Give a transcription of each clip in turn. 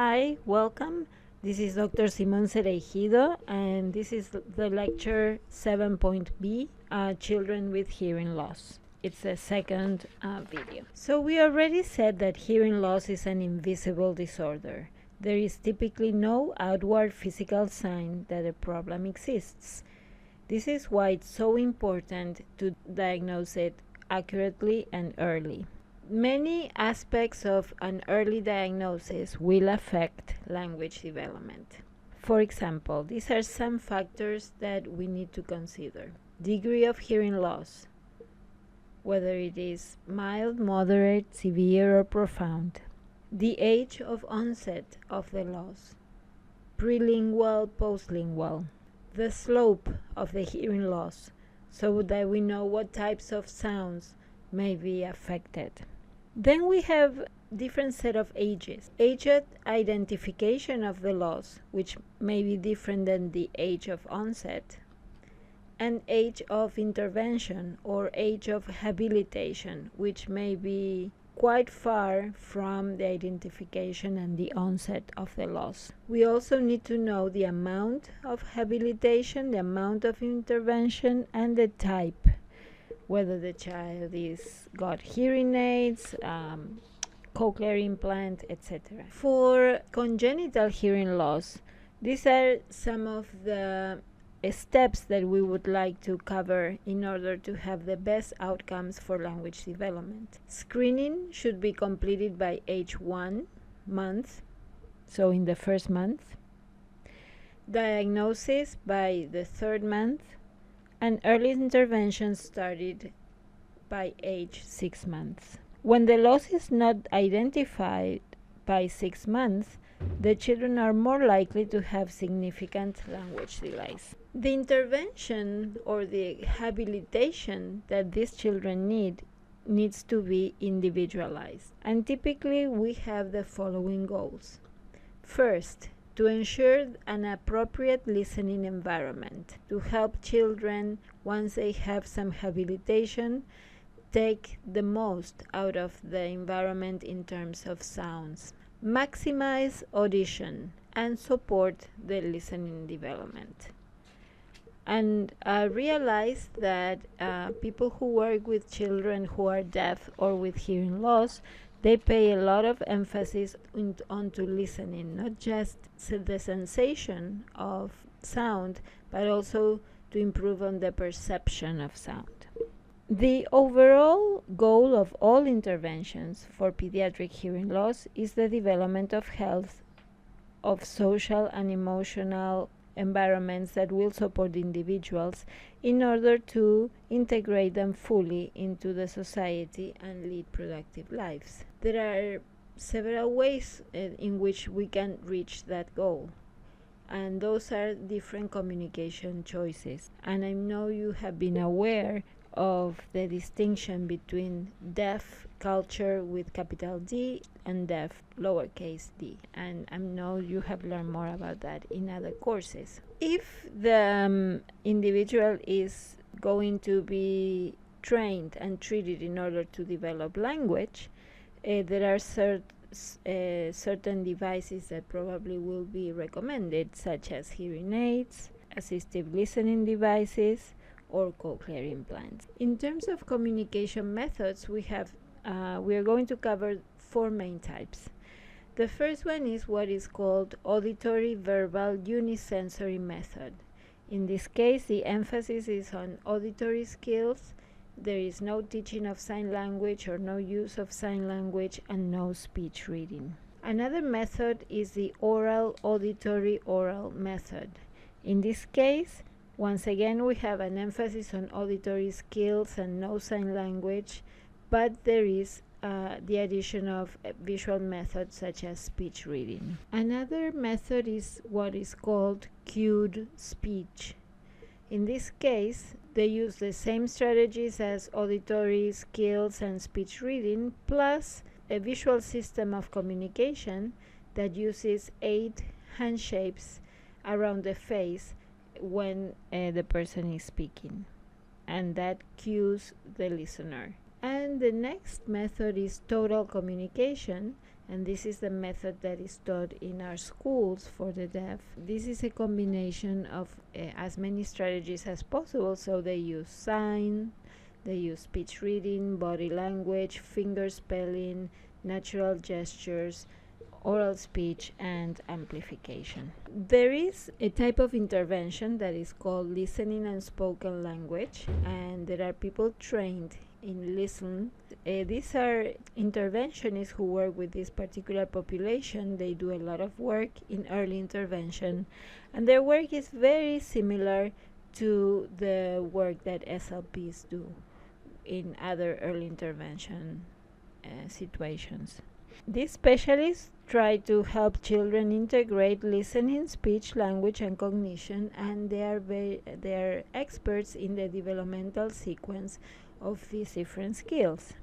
Hi, welcome. This is Dr. Simon-Cereijido, and this is the lecture 7.B, Children with Hearing Loss. It's the second video. So we already said that hearing loss is an invisible disorder. There is typically no outward physical sign that a problem exists. This is why it's so important to diagnose it accurately and early. Many aspects of an early diagnosis will affect language development. For example, these are some factors that we need to consider. Degree of hearing loss, whether it is mild, moderate, severe, or profound. The age of onset of the loss. Prelingual, postlingual. The slope of the hearing loss, so that we know what types of sounds may be affected. Then we have different set of ages. Age of identification of the loss, which may be different than the age of onset, and age of intervention or age of habilitation, which may be quite far from the identification and the onset of the loss. We also need to know the amount of habilitation, the amount of intervention, and the type, whether the child is got hearing aids, cochlear implant, etc. For congenital hearing loss, these are some of the steps that we would like to cover in order to have the best outcomes for language development. Screening should be completed by age 1 month, so in the first month. Diagnosis by the 3rd month, and early intervention started by age 6 months. When the loss is not identified by 6 months, the children are more likely to have significant language delays. The intervention or the habilitation that these children needs to be individualized. And typically we have the following goals. First, to ensure an appropriate listening environment, to help children, once they have some habilitation, take the most out of the environment in terms of sounds. Maximize audition and support the listening development. And realize that people who work with children who are deaf or with hearing loss, they pay a lot of emphasis onto listening, not just the sensation of sound, but also to improve on the perception of sound. The overall goal of all interventions for pediatric hearing loss is the development of health, of social and emotional environments that will support individuals in order to integrate them fully into the society and lead productive lives. There are several ways in which we can reach that goal, and those are different communication choices. And I know you have been aware of the distinction between deaf culture with capital D and deaf lowercase d, and I know you have learned more about that in other courses. If the individual is going to be trained and treated in order to develop language, there are certain devices that probably will be recommended, such as hearing aids, assistive listening devices, or cochlear implants. In terms of communication methods, we are going to cover 4 main types. The first one is what is called auditory verbal unisensory method. In this case, the emphasis is on auditory skills. There is no teaching of sign language or no use of sign language, and no speech reading. Another method is the oral auditory oral method. In this case, once again, we have an emphasis on auditory skills and no sign language, but there is the addition of visual methods such as speech reading. Another method is what is called cued speech. In this case, they use the same strategies as auditory skills and speech reading, plus a visual system of communication that uses 8 hand shapes around the face when the person is speaking, and that cues the listener. And the next method is total communication, and this is the method that is taught in our schools for the deaf. This is a combination of as many strategies as possible. So they use sign, they use speech reading, body language, finger spelling, natural gestures, oral speech, and amplification. There is a type of intervention that is called listening and spoken language, and there are people trained in listen. These are interventionists who work with this particular population. They do a lot of work in early intervention, and their work is very similar to the work that SLPs do in other early intervention situations. These specialists try to help children integrate listening, speech, language, and cognition, and they are experts in the developmental sequence of these different skills.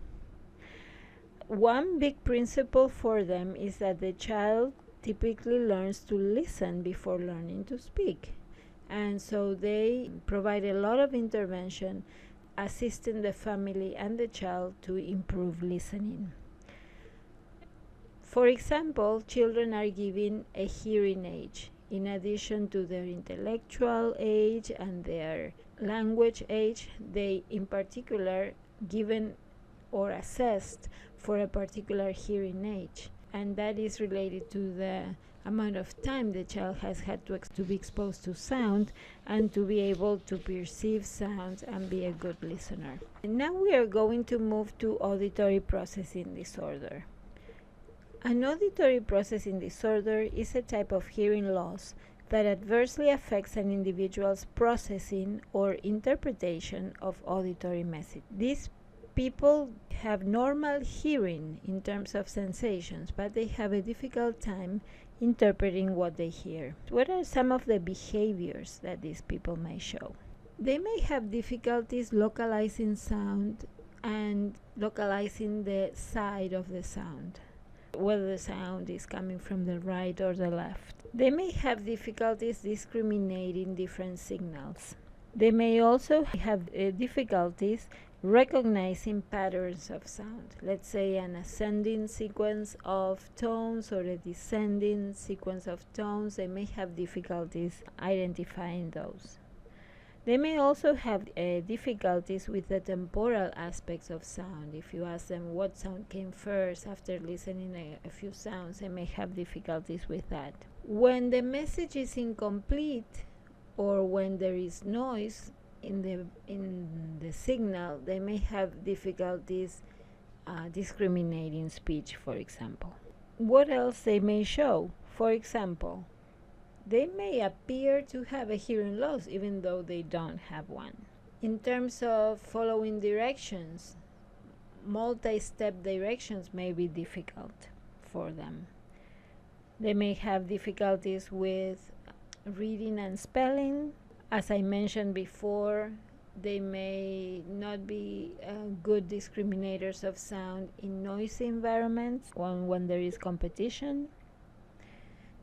One big principle for them is that the child typically learns to listen before learning to speak, and so they provide a lot of intervention assisting the family and the child to improve listening. For example, children are given a hearing age in addition to their intellectual age and their language age. They in particular given or assessed for a particular hearing age, and that is related to the amount of time the child has had to be exposed to sound and to be able to perceive sounds and be a good listener. And now we are going to move to auditory processing disorder. An auditory processing disorder is a type of hearing loss that adversely affects an individual's processing or interpretation of auditory message. These people have normal hearing in terms of sensations, but they have a difficult time interpreting what they hear. What are some of the behaviors that these people may show? They may have difficulties localizing sound and localizing the side of the sound, whether the sound is coming from the right or the left. They may have difficulties discriminating different signals. They may also have difficulties recognizing patterns of sound. Let's say an ascending sequence of tones or a descending sequence of tones. They may have difficulties identifying those. They may also have difficulties with the temporal aspects of sound. If you ask them what sound came first after listening a few sounds, they may have difficulties with that. When the message is incomplete or when there is noise in the signal, they may have difficulties discriminating speech, for example. What else they may show? For example, they may appear to have a hearing loss even though they don't have one. In terms of following directions, multi-step directions may be difficult for them. They may have difficulties with reading and spelling. As I mentioned before, they may not be good discriminators of sound in noisy environments when there is competition.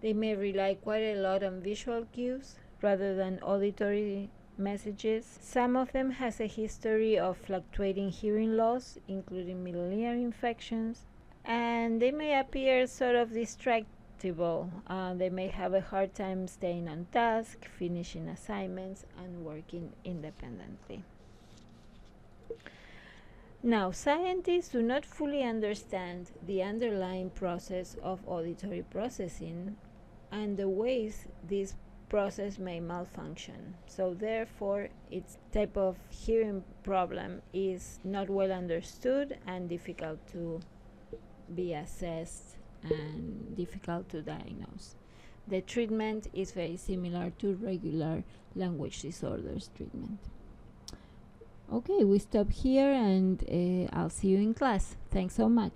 They may rely quite a lot on visual cues rather than auditory messages. Some of them has a history of fluctuating hearing loss, including middle ear infections, and they may appear sort of distractible. They may have a hard time staying on task, finishing assignments, and working independently. Now, scientists do not fully understand the underlying process of auditory processing and the ways this process may malfunction. So therefore, its type of hearing problem is not well understood and difficult to be assessed and difficult to diagnose. The treatment is very similar to regular language disorders treatment. Okay, we stop here and I'll see you in class. Thanks so much.